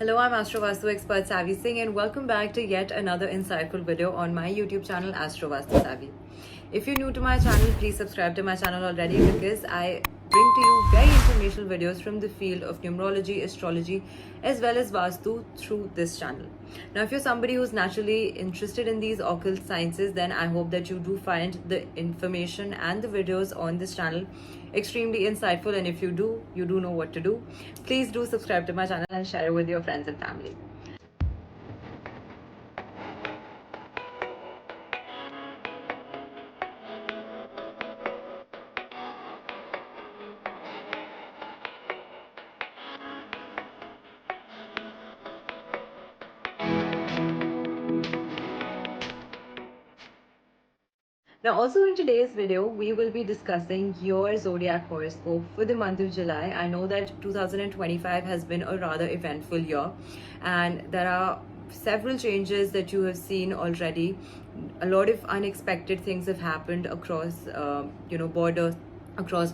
Hello, I'm Astrovastu expert Savvy Singh and welcome back to yet another insightful video on my YouTube channel Astrovastu Savvy. If you're new to my channel, please subscribe to my channel already because I bring to you very informational videos from the field of numerology, astrology as well as Vastu through this channel. Now, if you're somebody who's naturally interested in these occult sciences, then I hope that you do find the information and the videos on this channel extremely insightful, and if you do know what to do. Please do subscribe to my channel and share it with your friends and family. Now, also in today's video, we will be discussing your zodiac horoscope for the month of July. I know that 2025 has been a rather eventful year, and there are several changes that you have seen already. A lot of unexpected things have happened across,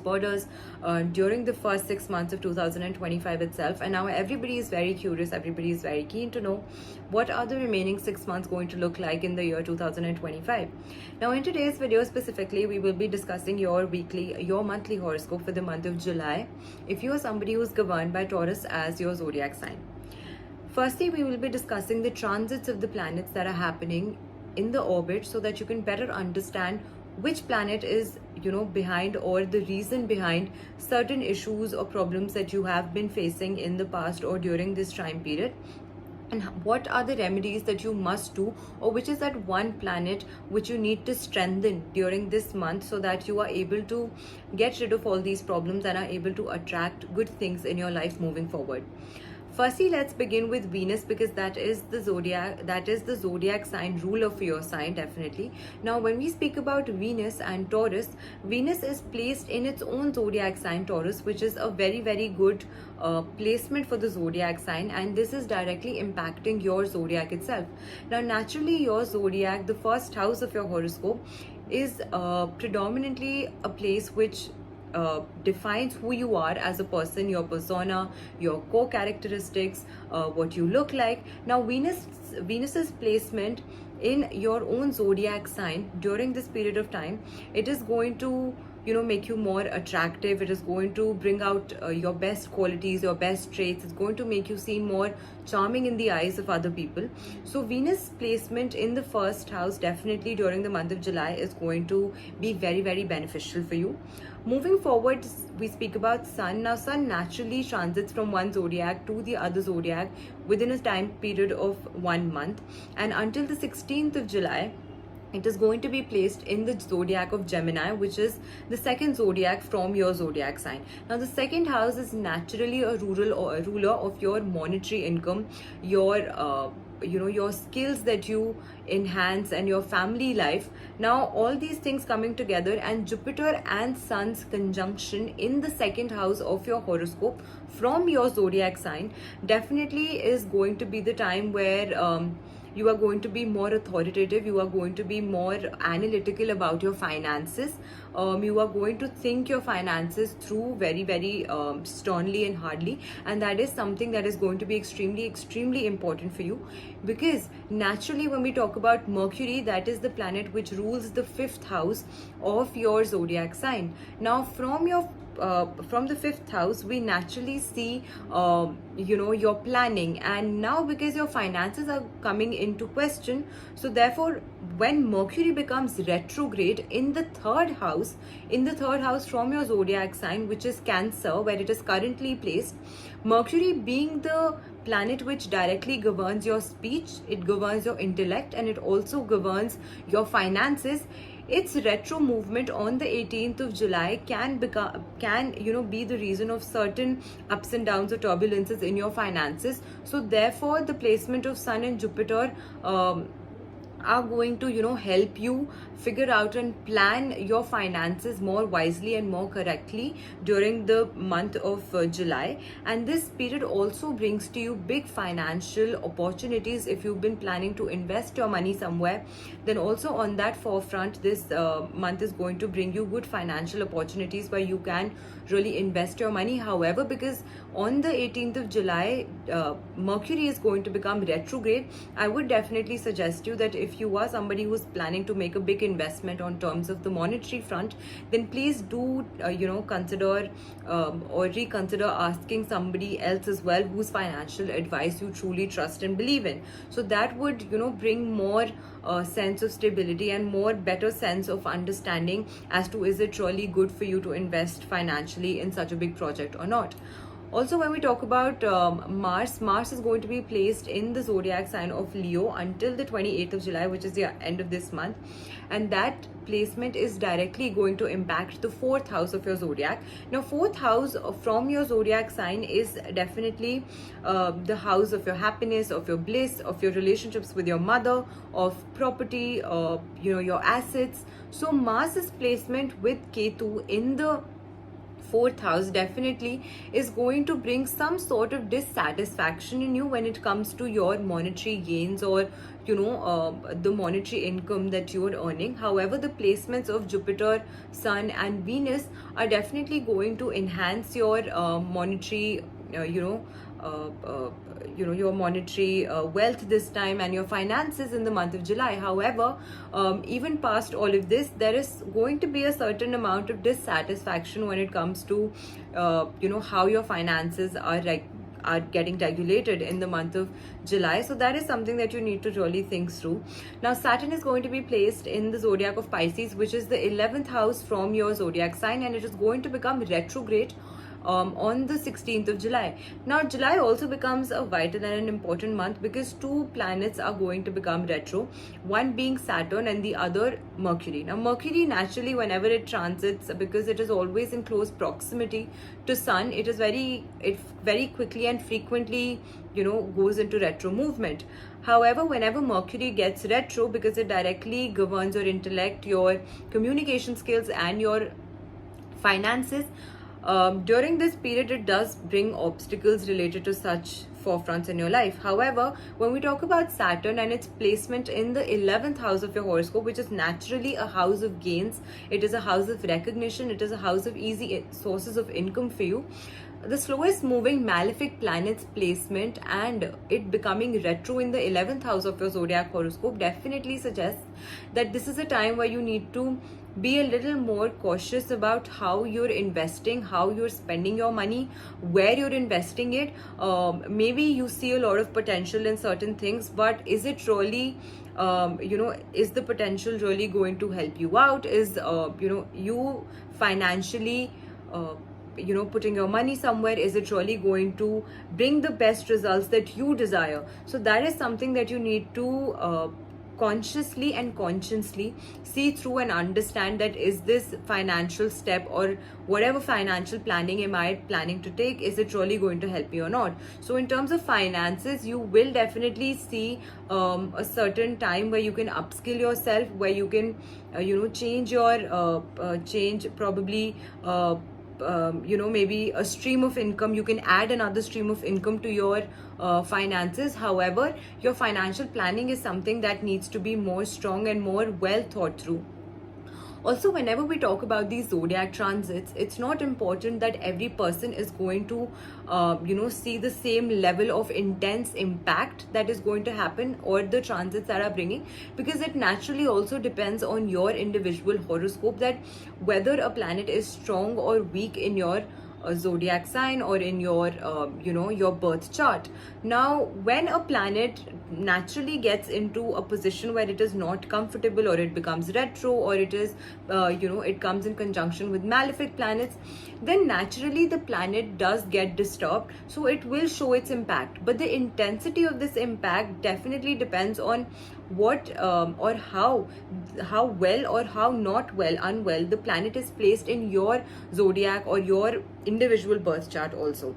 borders during the first 6 months of 2025 itself, and now everybody is very curious, everybody is very keen to know what are the remaining 6 months going to look like in the year 2025. Now, in today's video specifically, we will be discussing your monthly horoscope for the month of July if you are somebody who's governed by Taurus as your zodiac sign. Firstly, we will be discussing the transits of the planets that are happening in the orbit so that you can better understand which planet is behind, or the reason behind certain issues or problems that you have been facing in the past or during this time period, and what are the remedies that you must do, or which is that one planet which you need to strengthen during this month so that you are able to get rid of all these problems and are able to attract good things in your life moving forward. Firstly, let's begin with Venus, because that is the zodiac sign ruler for your sign, definitely. Now, when we speak about Venus and Taurus, Venus is placed in its own zodiac sign, Taurus, which is a very, very good placement for the zodiac sign, and this is directly impacting your zodiac itself. Now, naturally, your zodiac, the first house of your horoscope, is predominantly a place which defines who you are as a person, your persona, your core characteristics, what you look like. Now, Venus's placement in your own zodiac sign during this period of time, it is going to make you more attractive. It is going to bring out your best qualities, your best traits. It's going to make you seem more charming in the eyes of other people. So Venus placement in the first house definitely during the month of July is going to be very, very beneficial for you. Moving forward, we speak about Sun. Now, Sun naturally transits from one zodiac to the other zodiac within a time period of 1 month, and until the 16th of July, it is going to be placed in the zodiac of Gemini, which is the second zodiac from your zodiac sign. Now, the second house is naturally a ruler of your monetary income, your skills that you enhance, and your family life. Now, all these things coming together, and Jupiter and Sun's conjunction in the second house of your horoscope from your zodiac sign definitely is going to be the time where you are going to be more authoritative, you are going to be more analytical about your finances. You are going to think your finances through very, very sternly and hardly, and that is something that is going to be extremely, extremely important for you, because naturally when we talk about Mercury, that is the planet which rules the 5th house of your zodiac sign. Now, from the 5th house, we naturally see your planning, and now because your finances are coming into question, so therefore when Mercury becomes retrograde in the third house from your zodiac sign, which is Cancer, where it is currently placed, Mercury being the planet which directly governs your speech, it governs your intellect, and it also governs your finances, its retro movement on the 18th of July can be the reason of certain ups and downs or turbulences in your finances. So therefore, the placement of Sun and Jupiter are going to help you figure out and plan your finances more wisely and more correctly during the month of July. And this period also brings to you big financial opportunities. If you've been planning to invest your money somewhere, then also on that forefront, this month is going to bring you good financial opportunities where you can really invest your money. However, because on the 18th of July, Mercury is going to become retrograde, I would definitely suggest you that if you are somebody who's planning to make a big investment on terms of the monetary front, then please do consider or reconsider asking somebody else as well whose financial advice you truly trust and believe in. So that would bring more sense of stability and more better sense of understanding as to is it really good for you to invest financially in such a big project or not. Also, when we talk about Mars is going to be placed in the zodiac sign of Leo until the 28th of July, which is the end of this month. And that placement is directly going to impact the 4th house of your zodiac. Now, 4th house from your zodiac sign is definitely the house of your happiness, of your bliss, of your relationships with your mother, of property, your assets. So, Mars's placement with Ketu in the 4th house definitely is going to bring some sort of dissatisfaction in you when it comes to your monetary gains or the monetary income that you are earning. However, the placements of Jupiter, Sun and Venus are definitely going to enhance your monetary your monetary wealth this time and your finances in the month of July. However, even past all of this, there is going to be a certain amount of dissatisfaction when it comes to how your finances are getting regulated in the month of July. So that is something that you need to really think through. Now, Saturn is going to be placed in the zodiac of Pisces, which is the 11th house from your zodiac sign, and it is going to become retrograde on the 16th of July. Now, July also becomes a vital and an important month because two planets are going to become retro, one being Saturn and the other Mercury. Now, Mercury naturally, whenever it transits, because it is always in close proximity to Sun, it very quickly and frequently goes into retro movement. However, whenever Mercury gets retro, because it directly governs your intellect, your communication skills and your finances, during this period it does bring obstacles related to such forefronts in your life. However, when we talk about Saturn and its placement in the 11th house of your horoscope, which is naturally a house of gains, it is a house of recognition, it is a house of easy sources of income for you, the slowest moving malefic planet's placement and it becoming retro in the 11th house of your zodiac horoscope definitely suggests that this is a time where you need to be a little more cautious about how you're investing, how you're spending your money, where you're investing it. Maybe you see a lot of potential in certain things, but is it really is the potential really going to help you out? Is you financially putting your money somewhere, is it really going to bring the best results that you desire? So that is something that you need to consciously and consciously see through and understand, that is this financial step or whatever financial planning am I planning to take, is it really going to help me or not? So in terms of finances, you will definitely see a certain time where you can upskill yourself, where you can change your change probably maybe a stream of income. You can add another stream of income to your finances. However, your financial planning is something that needs to be more strong and more well thought through. Also, whenever we talk about these zodiac transits, it's not important that every person is going to see the same level of intense impact that is going to happen, or the transits that are bringing, because it naturally also depends on your individual horoscope, that whether a planet is strong or weak in your zodiac sign or in your your birth chart. Now, when a planet naturally gets into a position where it is not comfortable, or it becomes retro, or it is it comes in conjunction with malefic planets, then naturally the planet does get disturbed, so it will show its impact. But the intensity of this impact definitely depends on what or how well or how not well, unwell the planet is placed in your zodiac or your individual birth chart also.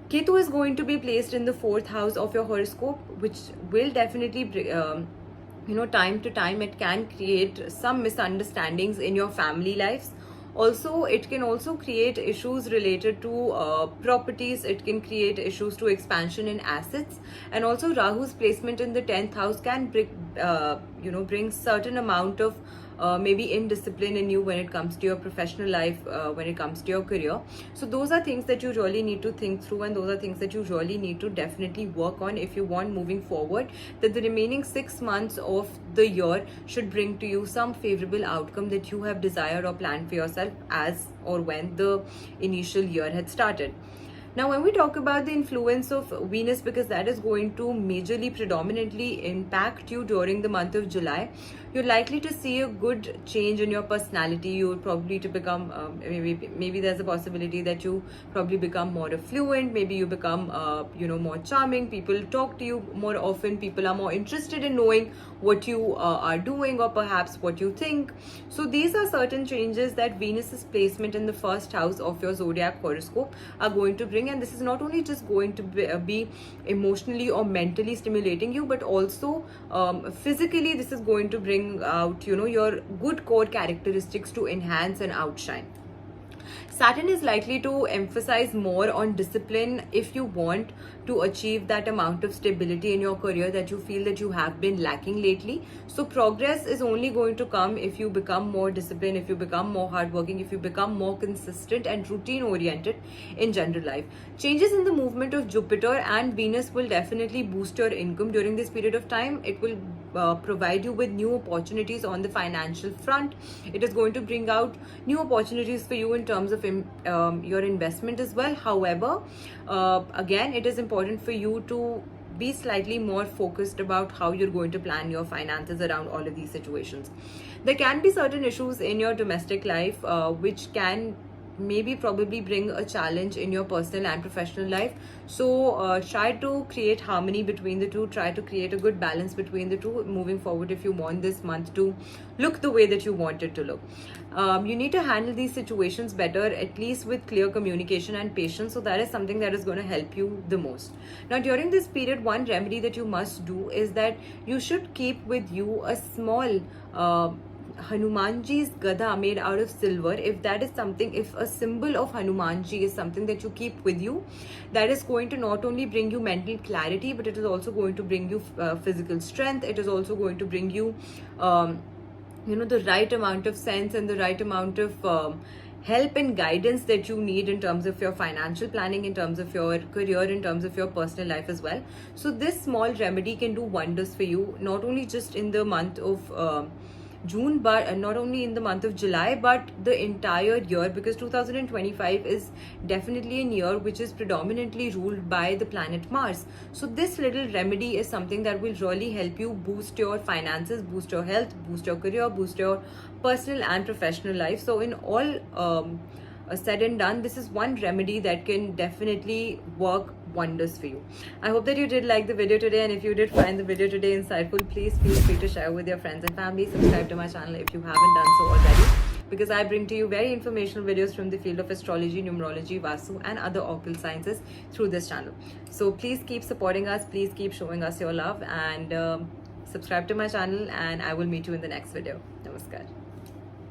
Ketu is going to be placed in the 4th house of your horoscope, which will definitely time to time it can create some misunderstandings in your family lives. Also, it can also create issues related to properties. It can create issues to expansion in assets. And also Rahu's placement in the 10th house can bring certain amount of maybe indiscipline in you when it comes to your professional life, when it comes to your career. So those are things that you really need to think through, and those are things that you really need to definitely work on if you want moving forward that the remaining 6 months of the year should bring to you some favorable outcome that you have desired or planned for yourself as or when the initial year had started. Now, when we talk about the influence of Venus, because that is going to majorly, predominantly impact you during the month of July, you're likely to see a good change in your personality. You're probably to become, maybe there's a possibility that you probably become more affluent. Maybe you become, more charming. People talk to you more often. People are more interested in knowing what you are doing, or perhaps what you think. So these are certain changes that Venus's placement in the first house of your zodiac horoscope are going to bring. And this is not only just going to be emotionally or mentally stimulating you, but also physically this is going to bring out your good core characteristics to enhance and outshine. Saturn is likely to emphasize more on discipline if you want to achieve that amount of stability in your career that you feel that you have been lacking lately. So progress is only going to come if you become more disciplined, if you become more hardworking, if you become more consistent and routine oriented in general life. Changes in the movement of Jupiter and Venus will definitely boost your income during this period of time. It will provide you with new opportunities on the financial front. It is going to bring out new opportunities for you in terms of your investment as well. However, again, it is important for you to be slightly more focused about how you're going to plan your finances around all of these situations. There can be certain issues in your domestic life which can probably bring a challenge in your personal and professional life. So try to create harmony between the two. Try to create a good balance between the two moving forward if you want this month to look the way that you want it to look. You need to handle these situations better, at least with clear communication and patience. So that is something that is going to help you the most. Now, during this period, one remedy that you must do is that you should keep with you a small Hanumanji's Gada made out of silver. If that is something, if a symbol of Hanumanji is something that you keep with you, that is going to not only bring you mental clarity, but it is also going to bring you physical strength. It is also going to bring you, the right amount of sense and the right amount of help and guidance that you need in terms of your financial planning, in terms of your career, in terms of your personal life as well. So this small remedy can do wonders for you, not only just in the month of June, but not only in the month of July, but the entire year, because 2025 is definitely a year which is predominantly ruled by the planet Mars. So this little remedy is something that will really help you boost your finances, boost your health, boost your career, boost your personal and professional life. So in all said and done, this is one remedy that can definitely work wonders for you. I hope that you did like the video today, and if you did find the video today insightful, please feel free to share with your friends and family. Subscribe to my channel if you haven't done so already, because I bring to you very informational videos from the field of astrology, numerology, Vastu and other occult sciences through this channel. So please keep supporting us, please keep showing us your love, and subscribe to my channel, and I will meet you in the next video. Namaskar.